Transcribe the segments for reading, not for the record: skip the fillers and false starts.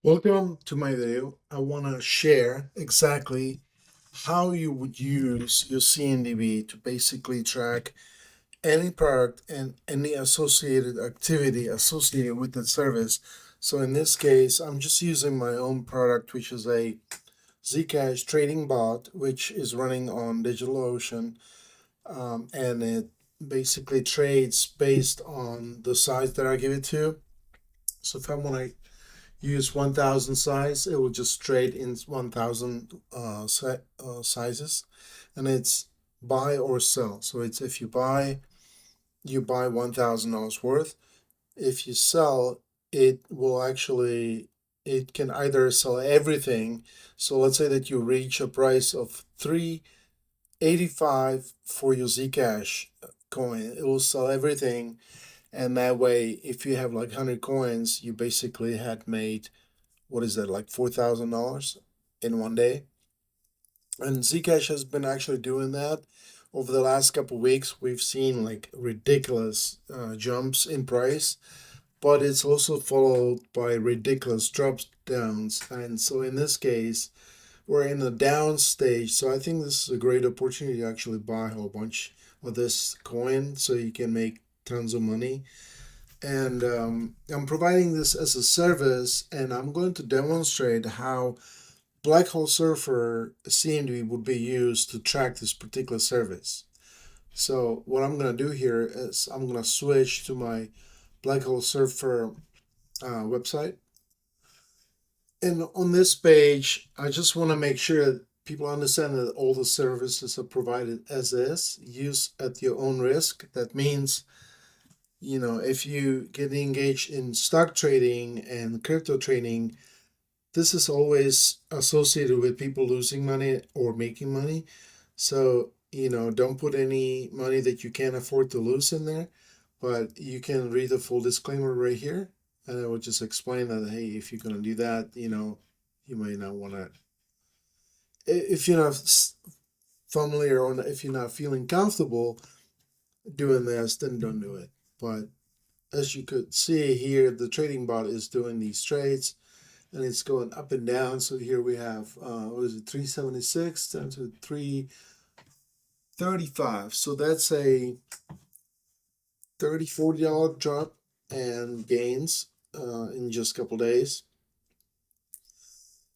Welcome to my video. I want to share exactly how you would use your CMDB to basically track any product and any associated activity associated with the service. So in this case, I'm just using my own product, which is a Zcash trading bot, which is running on DigitalOcean, and it basically trades based on the size that I give it to. So if I want to use 1000 size, it will just trade in 1000 sizes, and it's buy or sell. So it's if you buy, you buy $1000 worth. If you sell, it will actually, it can either sell everything. So let's say that you reach a price of 385 for your Zcash coin, it will sell everything. And that way, if you have like 100 coins, you basically had made, what is that, like $4,000 in one day. And Zcash has been actually doing that over the last couple of weeks. We've seen like ridiculous jumps in price, but it's also followed by ridiculous drops downs. And so in this case, we're in the down stage. So I think this is a great opportunity to actually buy a whole bunch of this coin so you can make tons of money. And I'm providing this as a service, and I'm going to demonstrate how BlackHoleSurfer CMDB would be used to track this particular service. So what I'm going to do here is I'm going to switch to my BlackHoleSurfer website. And on this page, I just want to make sure that people understand that all the services are provided as is, use at your own risk. That means, if you get engaged in stock trading and crypto trading, this is always associated with people losing money or making money. So, don't put any money that you can't afford to lose in there. But you can read the full disclaimer right here. And I will just explain that, hey, if you're going to do that, you may not want to. If you're not familiar or if you're not feeling comfortable doing this, then don't do it. But as you could see here, the trading bot is doing these trades and it's going up and down. So here we have, what is it, 376 down to 335. So that's a $40 drop and gains in just a couple days.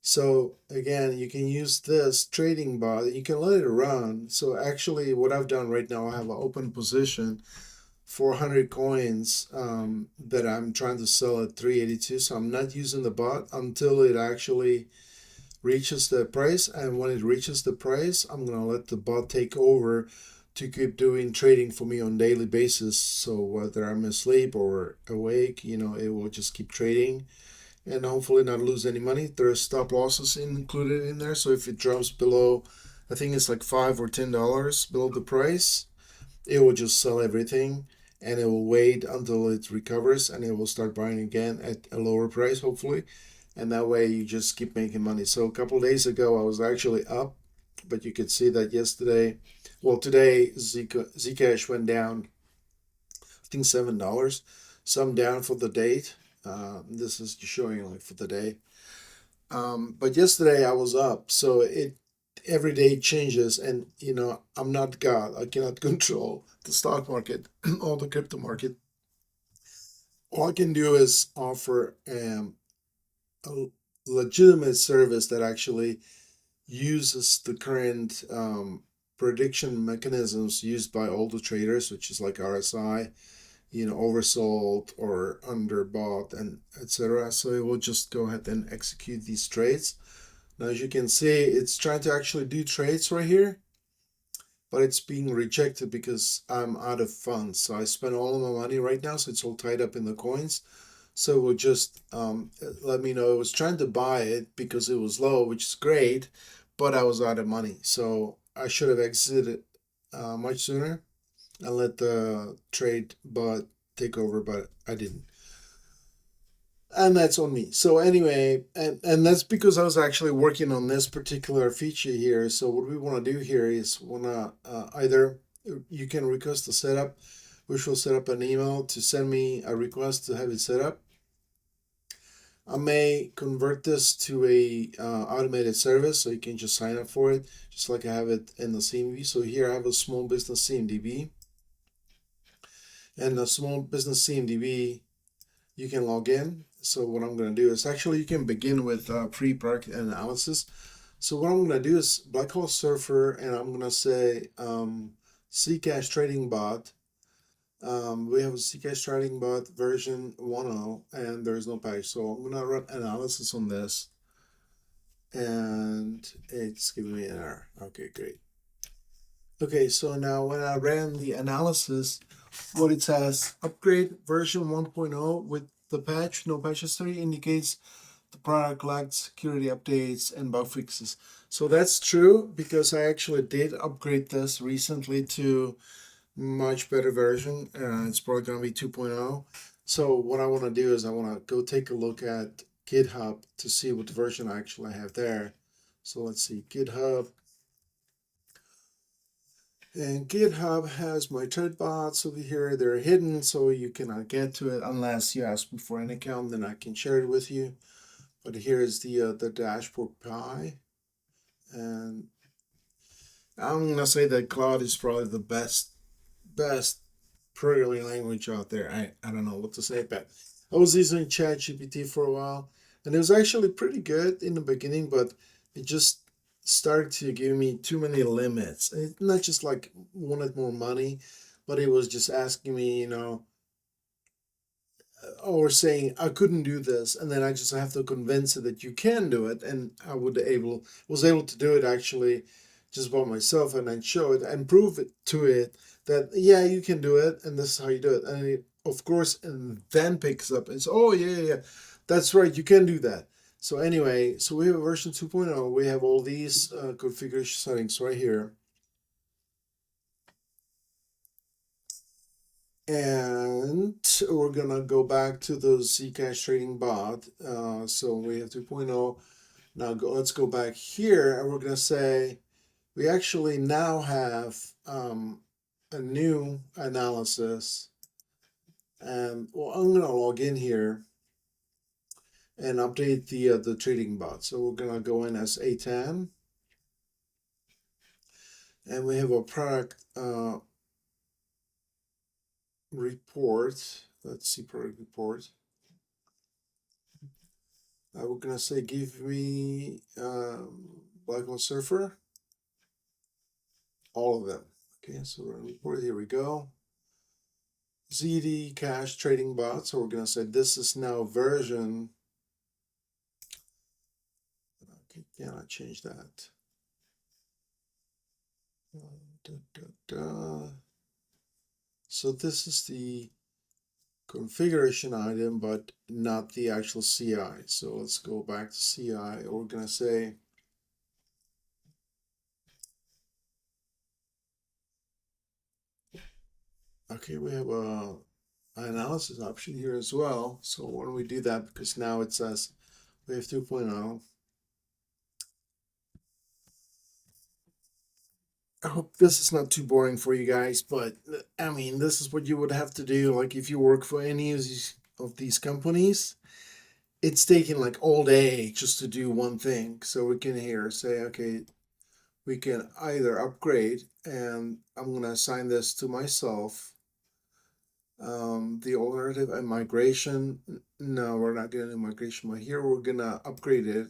So again, you can use this trading bot. You can let it run. So actually, what I've done right now, I have an open position, 400 coins that I'm trying to sell at 382. So I'm not using the bot until it actually reaches the price. And when it reaches the price, I'm going to let the bot take over to keep doing trading for me on daily basis. So whether I'm asleep or awake, it will just keep trading and hopefully not lose any money. There's stop losses included in there. So if it drops below, I think it's like $5 or $10 below the price, it will just sell everything and it will wait until it recovers and it will start buying again at a lower price, hopefully. And that way you just keep making money. So a couple of days ago, I was actually up, but you could see that yesterday, well, today Zcash went down, I think $7. So I'm down for the date. This is showing like for the day. But yesterday I was up, so it every day changes, and I'm not God. I cannot control the stock market or the crypto market. All I can do is offer a legitimate service that actually uses the current prediction mechanisms used by all the traders, which is like RSI, oversold or underbought, and etc. So it will just go ahead and execute these trades. Now, as you can see, it's trying to actually do trades right here, but it's being rejected because I'm out of funds. So I spent all of my money right now, so it's all tied up in the coins. So it will just let me know. It was trying to buy it because it was low, which is great, but I was out of money. So I should have exited much sooner and let the trade bot take over, but I didn't. And that's on me. So anyway, and that's because I was actually working on this particular feature here. So what we want to do here is want to either you can request a setup, which will set up an email to send me a request to have it set up, I may convert this to a automated service, so you can just sign up for it, just like I have it in the CMDB. So here I have a small business CMDB, and the small business CMDB you can log in. So what I'm going to do is actually you can begin with pre-product analysis. So what I'm going to do is BlackHoleSurfer, and I'm going to say Zcash trading bot. We have a Zcash trading bot version 1.0, and there's no patch. So I'm going to run analysis on this, and it's giving me an error. Okay, great. Okay, so now when I ran the analysis, what it says, upgrade version 1.0 with the patch, no patch history, indicates the product lacked security updates and bug fixes. So that's true because I actually did upgrade this recently to much better version. It's probably going to be 2.0. So what I want to do is I want to go take a look at GitHub to see what version I actually have there. So let's see, GitHub. And GitHub has my thread bots over here. They're hidden, so you cannot get to it unless you ask me for an account. Then I can share it with you. But here is the dashboard pie, and I'm gonna say that Cloud is probably the best programming language out there. I don't know what to say, but I was using ChatGPT for a while, and it was actually pretty good in the beginning, but it just started to give me too many limits. It not just like wanted more money, but it was just asking me, or saying I couldn't do this, and then I just have to convince it that you can do it, and I was able to do it actually just by myself, and then show it and prove it to it that yeah you can do it, and this is how you do it, and it, of course, and then picks up and says, oh yeah, that's right, you can do that. So anyway, so we have a version 2.0. We have all these configuration settings right here. And we're gonna go back to the Zcash trading bot. So we have 2.0. Now let's go back here, and we're gonna say we actually now have a new analysis. And well, I'm gonna log in here and update the trading bot. So we're gonna go in as A10, and we have a product report. Let's see, product report. We're gonna say give me BlackHoleSurfer, all of them. Okay, so we're gonna report. Here we go. ZD cash trading bot. So we're gonna say this is now version. Okay, can I change that? So this is the configuration item, but not the actual CI. So let's go back to CI. We're gonna say okay, we have a analysis option here as well. So why don't we do that, because now it says we have 2.0. I hope this is not too boring for you guys, but I mean, this is what you would have to do. Like if you work for any of these companies, it's taking like all day just to do one thing. So we can here say, okay, we can either upgrade, and I'm gonna assign this to myself. The alternative and migration. No, we're not gonna do migration, but here we're gonna upgrade it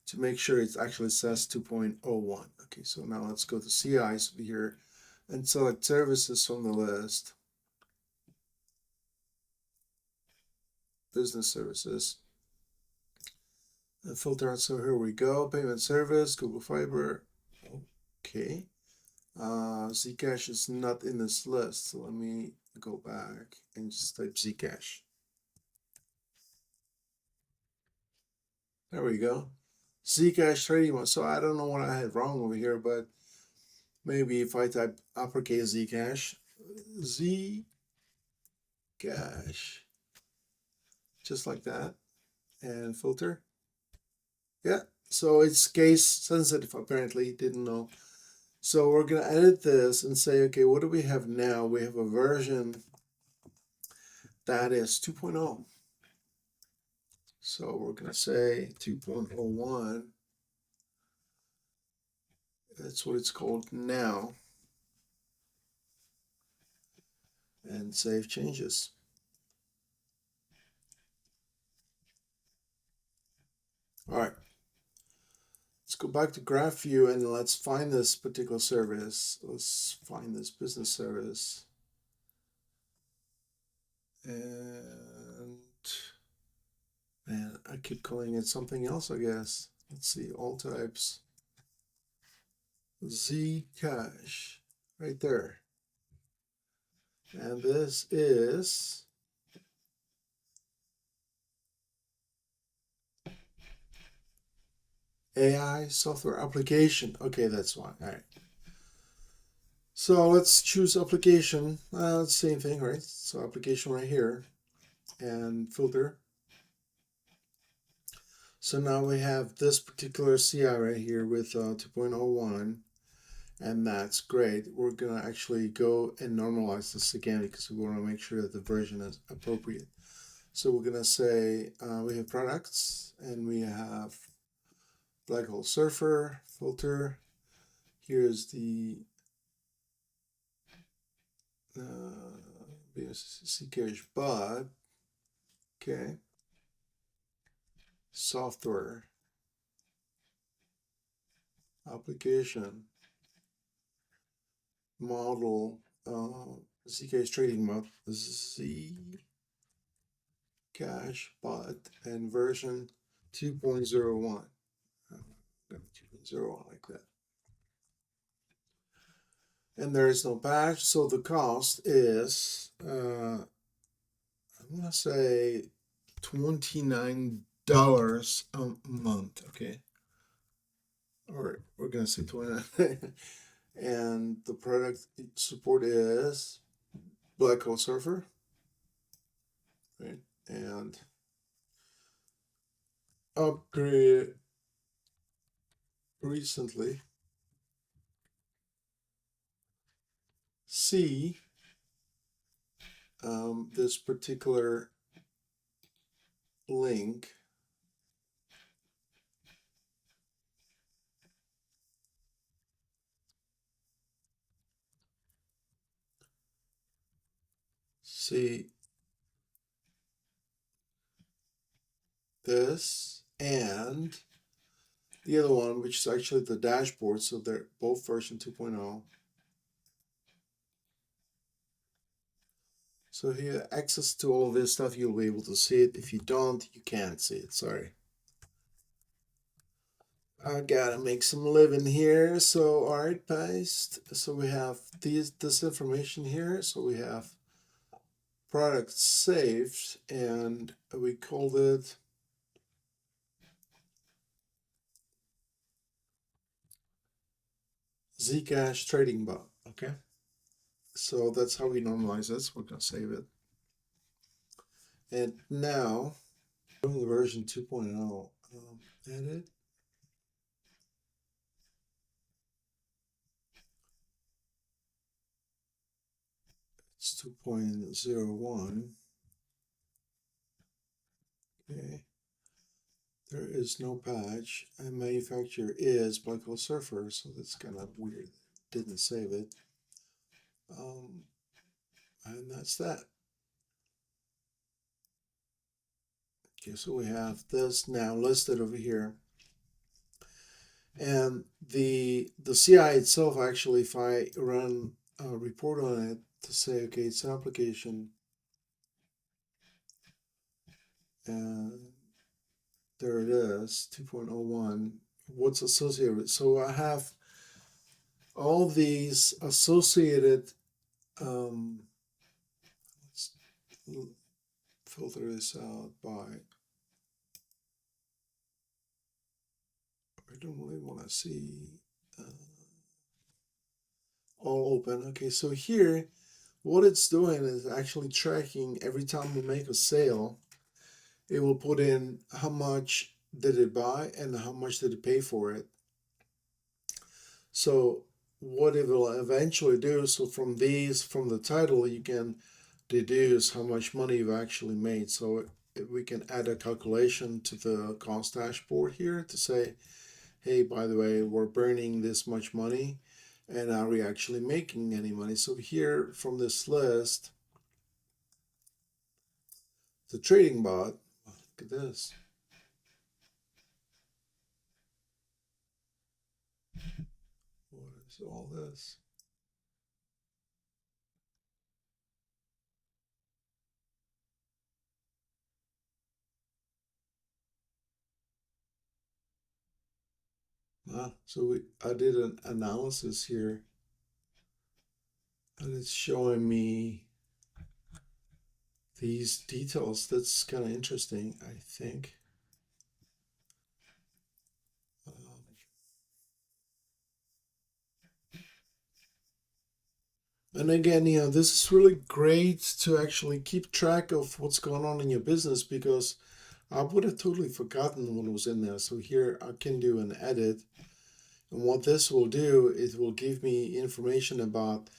to make sure it actually says 2.01. Okay, so now let's go to CIs here and select services from the list. Business services. And filter out, so here we go. Payment service, Google Fiber. Okay. Zcash is not in this list, so let me go back and just type Zcash. There we go. Zcash trading. So I don't know what I had wrong over here, but maybe if I type uppercase Zcash, Zcash, just like that, and filter. Yeah, so it's case sensitive, apparently, didn't know. So we're gonna edit this and say, okay, what do we have now? We have a version that is 2.0. So we're going to say 2.01. That's what it's called now. And save changes. All right. Let's go back to graph view and let's find this particular service. Let's find this business service. And man, I keep calling it something else, I guess. Let's see, all types. Zcash, right there. And this is AI software application. Okay, that's fine. All right. So let's choose application. Same thing, right? So application right here and filter. So now we have this particular CI right here with 2.01, and that's great. We're gonna actually go and normalize this again because we want to make sure that the version is appropriate. So we're gonna say we have products and we have BlackHoleSurfer filter. Here's the Zcash bot. Okay. Software application model Zcash trading model Zcash bot and version 2.01. 2.01 like that. And there is no patch, so the cost is I'm gonna say $29 a month. Okay. All right, we're gonna say 29. And the product support is BlackHoleSurfer, right? And upgrade recently. See this particular link. See this and the other one, which is actually the dashboard. So they're both version 2.0. So here, access to all this stuff, you'll be able to see it. If you don't, you can't see it. Sorry. I gotta make some living here. So, all right, paste. So we have this information here. So we have product saved, and we called it Zcash trading bot. Okay. So that's how we normalize this. We're gonna save it. And now, going to version 2.0, edit. It's 2.01. Okay. There is no patch, and manufacturer is BlackHoleSurfer, so that's kind of weird. Didn't save it. And that's that. Okay, so we have this now listed over here. And the CI itself, actually, if I run a report on it to say, okay, it's an application, and there it is, 2.01, what's associated with it. So I have all these associated, let's filter this out by, I don't really want to see all open. Okay, so here, what it's doing is actually tracking every time we make a sale. It will put in how much did it buy and how much did it pay for it. So what it will eventually do, so from the title, you can deduce how much money you've actually made. So we can add a calculation to the cost dashboard here to say, hey, by the way, we're burning this much money, and are we actually making any money? So here from this list, the trading bot, look at this. What is all this? So I did an analysis here, and it's showing me these details. That's kind of interesting, I think. Um, and again, this is really great to actually keep track of what's going on in your business, because I would have totally forgotten what was in there. So here I can do an edit. And what this will do, it will give me information about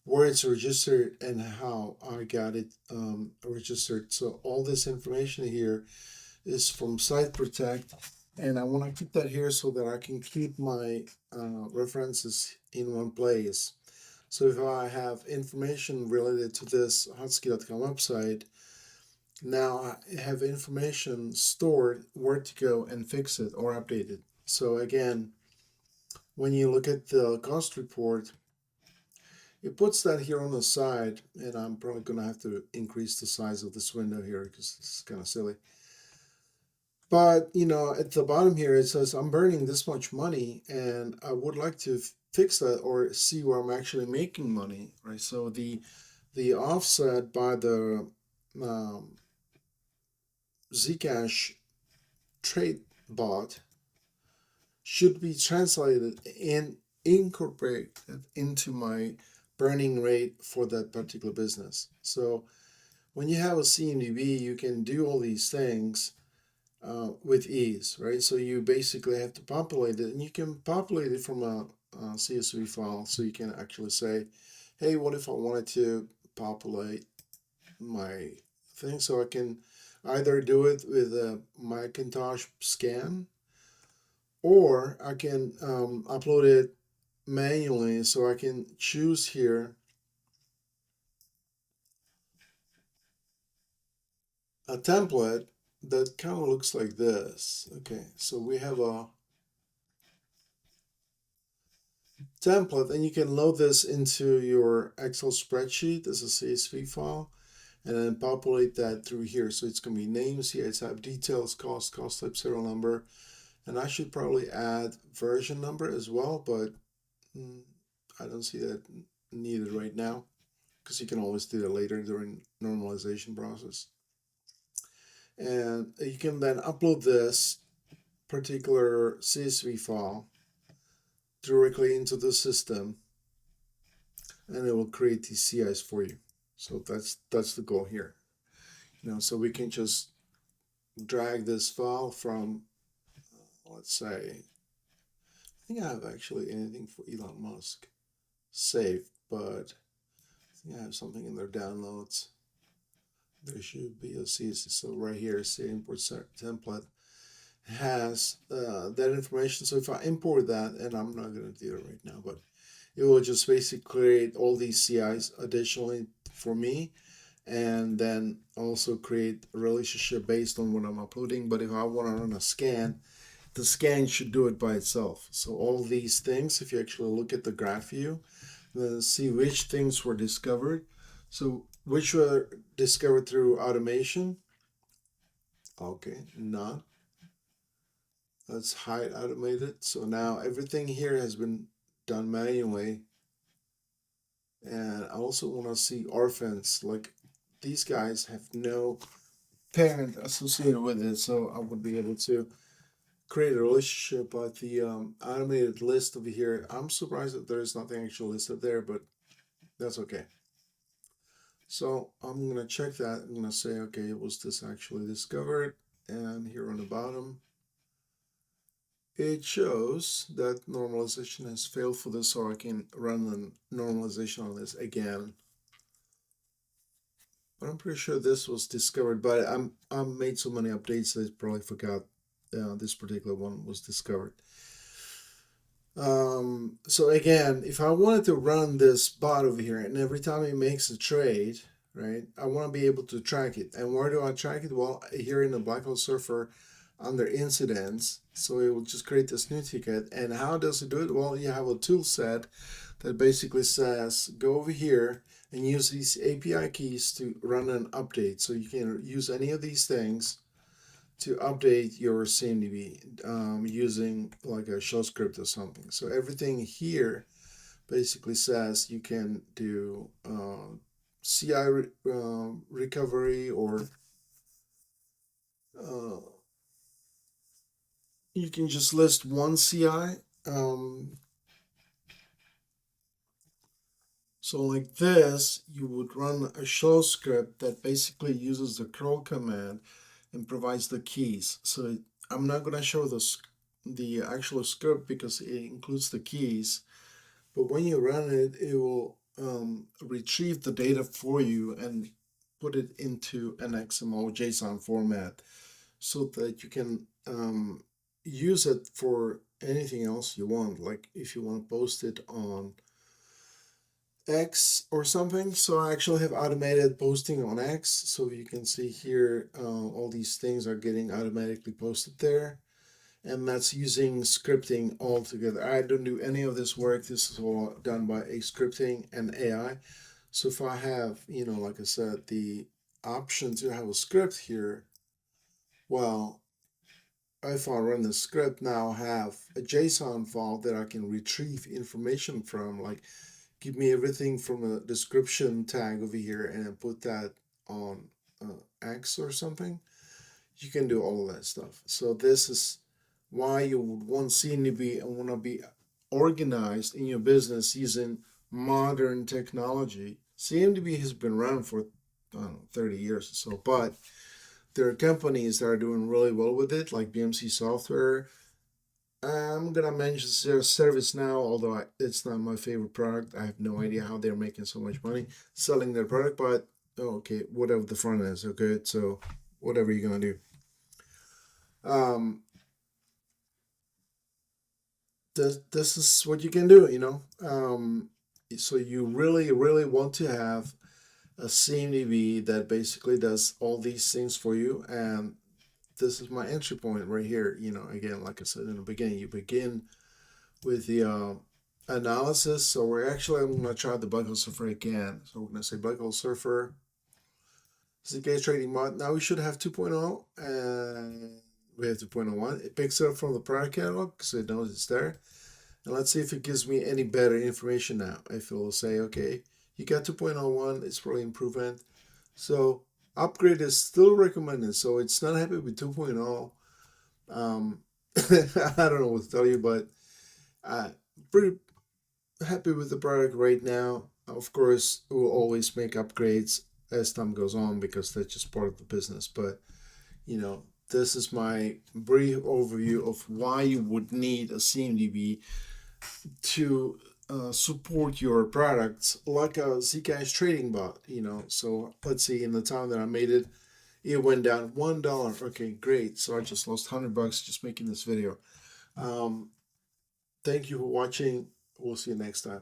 where it's registered and how I got it registered. So all this information here is from Site Protect, and I want to keep that here so that I can keep my references in one place. So if I have information related to this Hotski.com website, now I have information stored where to go and fix it or update it. So again, when you look at the cost report, it puts that here on the side, and I'm probably going to have to increase the size of this window here because it's kind of silly. But, at the bottom here, it says I'm burning this much money, and I would like to fix that or see where I'm actually making money, right? So the offset by the um, Zcash trade bot should be translated and incorporated into my burning rate for that particular business. So when you have a CMDB, you can do all these things with ease, right? So you basically have to populate it, and you can populate it from a CSV file. So you can actually say, hey, what if I wanted to populate my thing? So I can either do it with a Macintosh scan, or I can upload it manually. So I can choose here a template that kind of looks like this. Okay, so we have a template, and you can load this into your Excel spreadsheet as a CSV file, and then populate that through here. So it's going to be names here, it's have details, cost type, serial number, and I should probably add version number as well, but I don't see that needed right now because you can always do that later during normalization process. And you can then upload this particular CSV file directly into the system, and it will create these CIs for you. So that's the goal here. So we can just drag this file from, let's say, I think I have actually anything for Elon Musk saved, but I think I have something in their downloads. There should be a CSV. So right here, say import template has that information. So if I import that, and I'm not going to do it right now, but it will just basically create all these CIs additionally for me, and then also create a relationship based on what I'm uploading. But if I want to run a scan, the scan should do it by itself. So all these things, if you actually look at the graph view, then see which things were discovered. So which were discovered through automation. Okay, none. Let's hide automated. So now everything here has been done manually. And I also want to see orphans. Like these guys have no parent associated with it, so I would be able to create a relationship. But the automated list over here, I'm surprised that there is nothing actually listed there, but that's okay. So I'm gonna check that. I'm gonna say, okay, was this actually discovered? And here on the bottom, it shows that normalization has failed for this, so I can run the normalization on this again. But I'm pretty sure this was discovered. But I made so many updates that I probably forgot this particular one was discovered. So again, if I wanted to run this bot over here, and every time it makes a trade, right, I want to be able to track it. And where do I track it? Well, here in the BlackHoleSurfer under incidents. So it will just create this new ticket. And how does it do it? Well, you have a tool set that basically says go over here and use these API keys to run an update. So you can use any of these things to update your CMDB using like a shell script or something. So everything here basically says you can do CI recovery, or uh, you can just list one CI. So like this, you would run a shell script that basically uses the curl command and provides the keys. So I'm not going to show the actual script because it includes the keys, but when you run it, it will retrieve the data for you and put it into an XML JSON format so that you can use it for anything else you want. Like if you want to post it on X or something. So I actually have automated posting on X. So you can see here, all these things are getting automatically posted there. And that's using scripting altogether. I don't do any of this work. This is all done by a scripting and AI. So if I have, like I said, the option to have a script here, well, if I run the script now, have a JSON file that I can retrieve information from, like give me everything from a description tag over here and then put that on X or something. You can do all of that stuff. So this is why you would want CMDB and want to be organized in your business using modern technology. CMDB has been around for, I don't know, 30 years or so, but there are companies that are doing really well with it, like BMC Software. I'm gonna mention ServiceNow, although it's not my favorite product. I have no idea how they're making so much money selling their product, but okay, whatever the front is, okay. So whatever you're gonna do, um, this is what you can do. So you really, really want to have a CMDB that basically does all these things for you, and this is my entry point right here. Again, like I said in the beginning, you begin with the analysis. So I'm going to try the BlackHoleSurfer again. So we're going to say BlackHoleSurfer ZK trading mod. Now we should have 2.0, and we have 2.01. It picks it up from the product catalog because it knows it's there. And let's see if it gives me any better information now. If it will say, okay, you got 2.01, it's probably improvement. So upgrade is still recommended. So it's not happy with 2.0. I don't know what to tell you, but pretty happy with the product right now. Of course, we'll always make upgrades as time goes on because that's just part of the business. But this is my brief overview of why you would need a CMDB to support your products, like a Zcash trading bot. So let's see, in the time that I made it, it went down $1. Okay, great. So I just lost $100 just making this video. Thank you for watching. We'll see you next time.